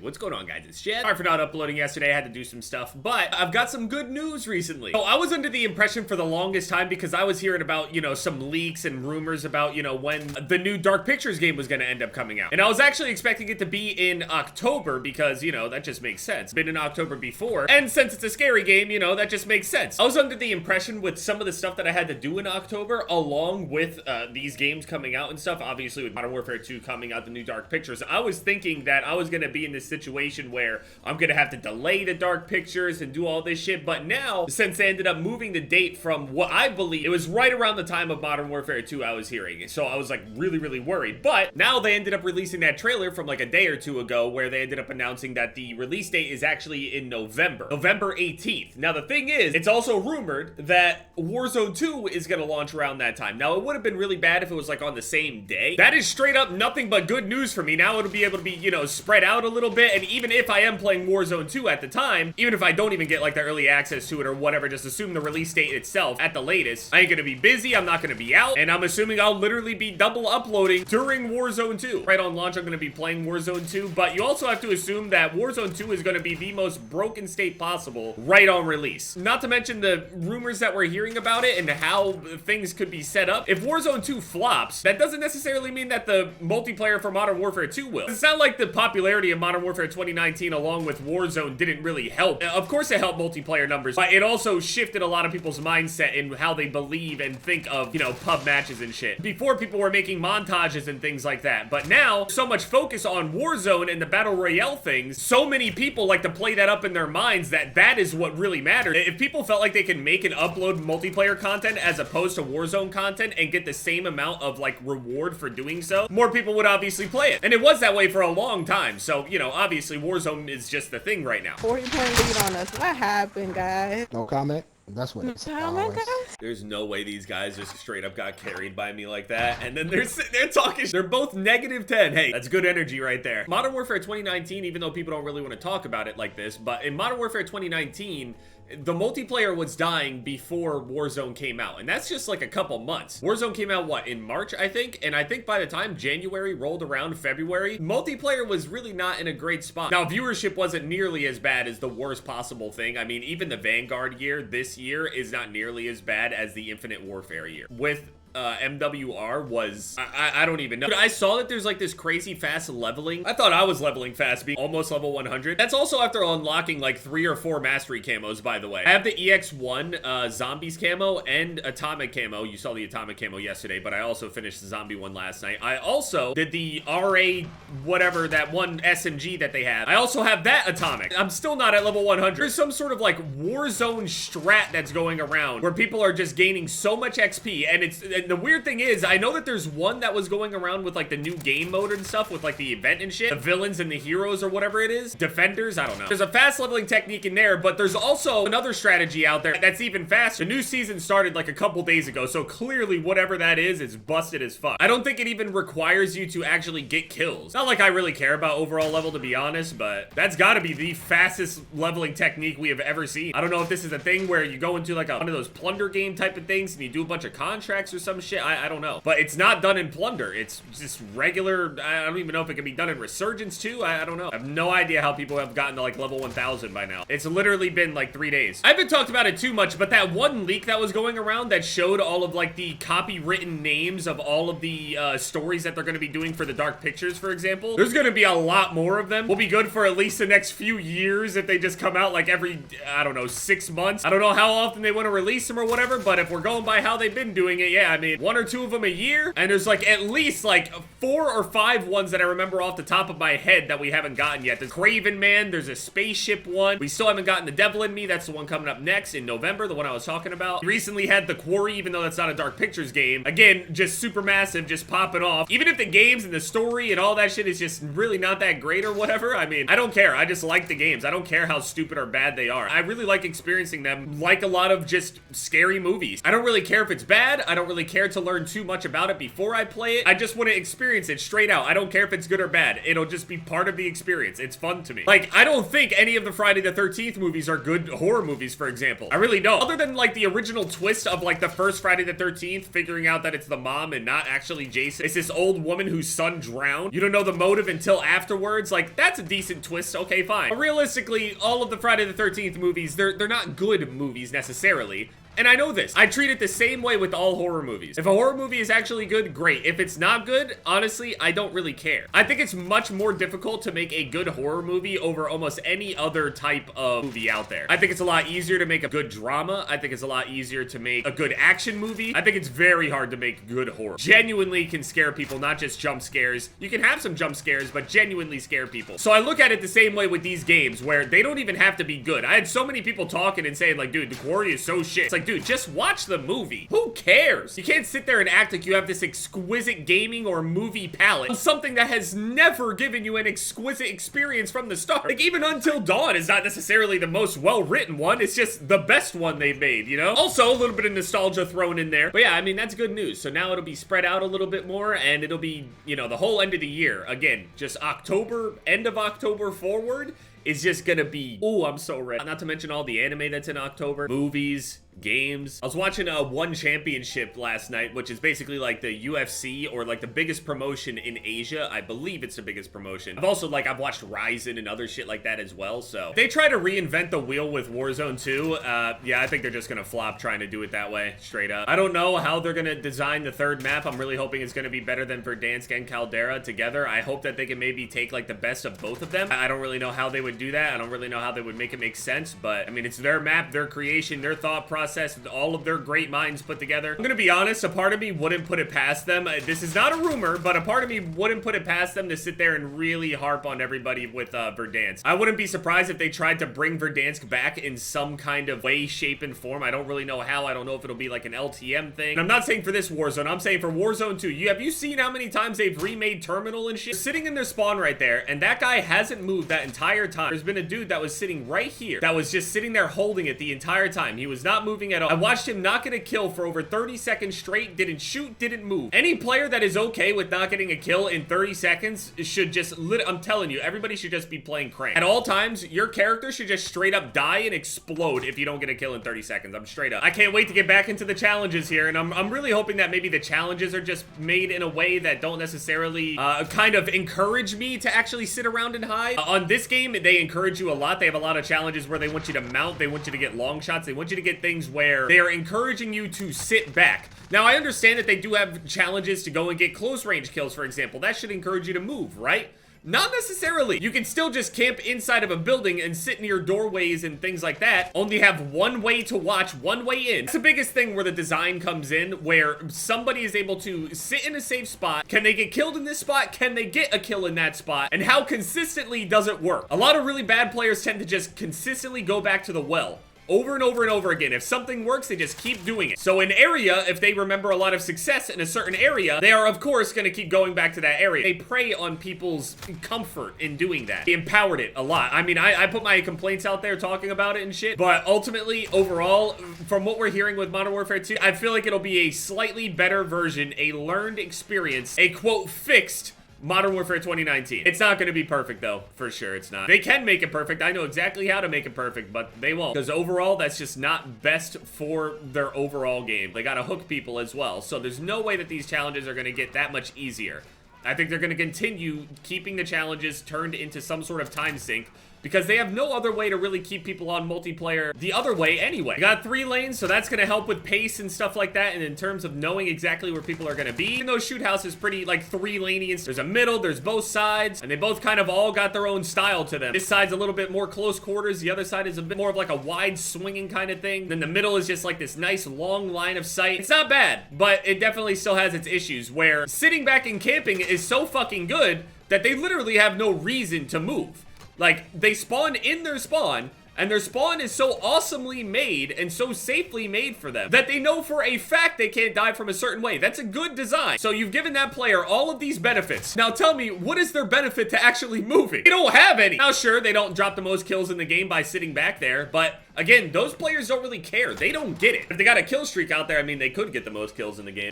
What's going on, guys? It's Chad. Sorry for not uploading yesterday. I had to do some stuff, but I've got some good news recently. So I was under the impression for the longest time, because I was hearing about, some leaks and rumors about, when the new Dark Pictures game was going to end up coming out. And I was actually expecting it to be in October because, that just makes sense. Been in October before. And since it's a scary game, that just makes sense. I was under the impression with some of the stuff that I had to do in October, along with these games coming out and stuff, obviously with Modern Warfare 2 coming out, the new Dark Pictures, I was thinking that I was going to be in this situation where I'm going to have to delay the Dark Pictures and do all this shit. But now, since they ended up moving the date from what I believe, it was right around the time of Modern Warfare 2 I was hearing. So I was like really worried. But now they ended up releasing that trailer from like a day or two ago where they ended up announcing that the release date is actually in November 18th. Now the thing is, it's also rumored that Warzone 2 is going to launch around that time. Now it would have been really bad if it was like on the same day. That is straight up nothing but good news for me. Now it'll be able to be, spread out a little bit. And even if I am playing Warzone 2 at the time, even if I don't even get like the early access to it or whatever, just assume the release date itself at the latest, I ain't gonna be busy, I'm not gonna be out, and I'm assuming I'll literally be double uploading during Warzone 2. Right on launch, I'm gonna be playing Warzone 2, but you also have to assume that Warzone 2 is gonna be the most broken state possible right on release. Not to mention the rumors that we're hearing about it and how things could be set up. If Warzone 2 flops, that doesn't necessarily mean that the multiplayer for Modern Warfare 2 will. It's not like the popularity of Modern Warfare 2019 along with Warzone didn't really help. Of course it helped multiplayer numbers, but it also shifted a lot of people's mindset in how they believe and think of, pub matches and shit. Before, people were making montages and things like that, but now, so much focus on Warzone and the Battle Royale things, so many people like to play that up in their minds that that is what really matters. If people felt like they can make and upload multiplayer content as opposed to Warzone content and get the same amount of, like, reward for doing so, more people would obviously play it. And it was that way for a long time, so, obviously Warzone is just the thing right now. 40-point lead on us. What happened, guys? No comment. That's what it's always. There's no way these guys just straight up got carried by me like that. And then they're sitting there talking. They're both -10. Hey, that's good energy right there. Modern Warfare 2019, even though people don't really want to talk about it like this, but in Modern Warfare 2019, the multiplayer was dying before Warzone came out, and that's just like a couple months. Warzone came out, what, in March, I think? And I think by the time January rolled around, February, multiplayer was really not in a great spot. Now, viewership wasn't nearly as bad as the worst possible thing. I mean, even the Vanguard year this year is not nearly as bad as the Infinite Warfare year. With MWR was, I don't even know. But I saw that there's like this crazy fast leveling. I thought I was leveling fast, being almost level 100. That's also after unlocking like 3 or 4 mastery camos, by the way. I have the EX1 zombies camo and atomic camo. You saw the atomic camo yesterday, but I also finished the zombie one last night. I also did the RA whatever, that one SMG that they have. I also have that atomic. I'm still not at level 100. There's some sort of like Warzone strat that's going around where people are just gaining so much XP, and the weird thing is, I know that there's one that was going around with like the new game mode and stuff with like the event and shit, the villains and the heroes or whatever it is, defenders, I don't know. There's a fast leveling technique in there, but there's also another strategy out there that's even faster. The new season started like a couple days ago, so clearly whatever that is busted as fuck. I don't think it even requires you to actually get kills. Not like I really care about overall level, to be honest, but that's gotta be the fastest leveling technique we have ever seen. I don't know if this is a thing where you go into like one of those plunder game type of things and you do a bunch of contracts or some shit. I don't know, but it's not done in plunder. It's just regular. I don't even know if it can be done in resurgence too. I don't know. I have no idea how people have gotten to like level 1000 by now. It's literally been like 3 days. I haven't talked about it too much, but that one leak that was going around that showed all of like the copywritten names of all of the stories that they're going to be doing for the Dark Pictures, for example. There's going to be a lot more of them. Will be good for at least the next few years if they just come out like every, I don't know, 6 months. I don't know how often they want to release them or whatever, but if we're going by how they've been doing it, yeah, I mean, 1 or 2 of them a year, and there's like at least like 4 or 5 ones that I remember off the top of my head that we haven't gotten yet. There's Craven Man, there's a spaceship one. We still haven't gotten the Devil in Me. That's the one coming up next in November, the one I was talking about. We recently had the Quarry, even though that's not a Dark Pictures game. Again, just super massive, just popping off. Even if the games and the story and all that shit is just really not that great or whatever, I mean, I don't care. I just like the games. I don't care how stupid or bad they are. I really like experiencing them like a lot of just scary movies. I don't really care if it's bad. I don't really care to learn too much about it before I play it. I just want to experience it straight out. I don't care if it's good or bad. It'll just be part of the experience. It's fun to me. Like, I don't think any of the Friday the 13th movies are good horror movies, for example. I really don't. Other than, like, the original twist of, like, the first Friday the 13th, figuring out that it's the mom and not actually Jason. It's this old woman whose son drowned. You don't know the motive until afterwards. Like, that's a decent twist. Okay, fine. But realistically, all of the Friday the 13th movies, they're not good movies necessarily. And I know this. I treat it the same way with all horror movies. If a horror movie is actually good, great. If it's not good, honestly, I don't really care. I think it's much more difficult to make a good horror movie over almost any other type of movie out there. I think it's a lot easier to make a good drama. I think it's a lot easier to make a good action movie. I think it's very hard to make good horror. Genuinely can scare people, not just jump scares. You can have some jump scares, but genuinely scare people. So I look at it the same way with these games, where they don't even have to be good. I had so many people talking and saying, like, dude, the quarry is so shit. It's like, dude, just watch the movie. Who cares? You can't sit there and act like you have this exquisite gaming or movie palette on something that has never given you an exquisite experience from the start. Like, even Until Dawn is not necessarily the most well-written one. It's just the best one they've made, you know? Also, a little bit of nostalgia thrown in there. But yeah, I mean, that's good news. So now it'll be spread out a little bit more, and it'll be, you know, the whole end of the year. Again, just October, end of October forward is just gonna be, ooh, I'm so ready. Not to mention all the anime that's in October, movies, games. I was watching One Championship last night, which is basically like the UFC, or like the biggest promotion in Asia. I believe it's the biggest promotion. I've also, like, I've watched Ryzen and other shit like that as well. So if they try to reinvent the wheel with Warzone 2, yeah, I think they're just gonna flop trying to do it that way, straight up. I don't know how they're gonna design the third map. I'm really hoping it's gonna be better than Verdansk and Caldera together. I hope that they can maybe take like the best of both of them. I don't really know how they would do that. I don't really know how they would make it make sense, but I mean, it's their map, their creation, their thought process, all of their great minds put together. I'm gonna be honest, a part of me wouldn't put it past them. This is not a rumor, but a part of me wouldn't put it past them to sit there and really harp on everybody with Verdansk. I wouldn't be surprised if they tried to bring Verdansk back in some kind of way, shape, and form. I don't really know how. I don't know if it'll be like an LTM thing. And I'm not saying for this Warzone, I'm saying for Warzone 2. Have you seen how many times they've remade Terminal and shit? Sitting in their spawn right there, and that guy hasn't moved that entire time. There's been a dude that was sitting right here that was just sitting there holding it the entire time. He was not moving at all. I watched him not get a kill for over 30 seconds straight, didn't shoot, didn't move. Any player that is okay with not getting a kill in 30 seconds should just, I'm telling you, everybody should just be playing crank. At all times, your character should just straight up die and explode if you don't get a kill in 30 seconds. I'm straight up. I can't wait to get back into the challenges here, and I'm really hoping that maybe the challenges are just made in a way that don't necessarily kind of encourage me to actually sit around and hide. On this game, they encourage you a lot. They have a lot of challenges where they want you to mount, they want you to get long shots, they want you to get things where they are encouraging you to sit back. Now, I understand that they do have challenges to go and get close range kills, for example. That should encourage you to move, right? Not necessarily. You can still just camp inside of a building and sit near doorways and things like that. Only have one way to watch, one way in. That's the biggest thing where the design comes in, where somebody is able to sit in a safe spot. Can they get killed in this spot? Can they get a kill in that spot? And how consistently does it work? A lot of really bad players tend to just consistently go back to the well. Over and over and over again. If something works, they just keep doing it. So an area, if they remember a lot of success in a certain area, they are of course going to keep going back to that area. They prey on people's comfort in doing that. They empowered it a lot. I mean, I put my complaints out there talking about it and shit, but ultimately, overall, from what we're hearing with Modern Warfare 2, I feel like it'll be a slightly better version, a learned experience, a quote fixed Modern Warfare 2019. It's not going to be perfect, though. For sure, it's not. They can make it perfect. I know exactly how to make it perfect, but they won't. Because overall, that's just not best for their overall game. They got to hook people as well. So there's no way that these challenges are going to get that much easier. I think they're going to continue keeping the challenges turned into some sort of time sink, because they have no other way to really keep people on multiplayer the other way anyway. You got 3 lanes, so that's going to help with pace and stuff like that, and in terms of knowing exactly where people are going to be. Even though Shoot House is pretty, like, 3-laney, and there's a middle, there's both sides, and they both kind of all got their own style to them. This side's a little bit more close quarters, the other side is a bit more of like a wide swinging kind of thing. Then the middle is just like this nice long line of sight. It's not bad, but it definitely still has its issues, where sitting back and camping is so fucking good that they literally have no reason to move. Like, they spawn in their spawn, And their spawn is so awesomely made and so safely made for them that they know for a fact they can't die from a certain way. That's a good design. So you've given that player all of these benefits. Now tell me, what is their benefit to actually moving? They don't have any. Now sure, they don't drop the most kills in the game by sitting back there, but again, those players don't really care. They don't get it. If they got a kill streak out there, I mean, they could get the most kills in the game.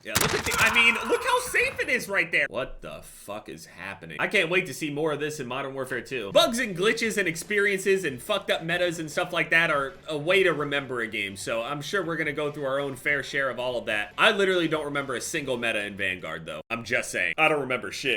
Yeah, look at I mean, look how safe it is right there. What the fuck is happening? I can't wait to see more of this in Modern Warfare 2. Bugs and glitches and experiences and fucked up metas and stuff like that are a way to remember a game. So I'm sure we're gonna go through our own fair share of all of that. I literally don't remember a single meta in Vanguard though. I'm just saying. I don't remember shit.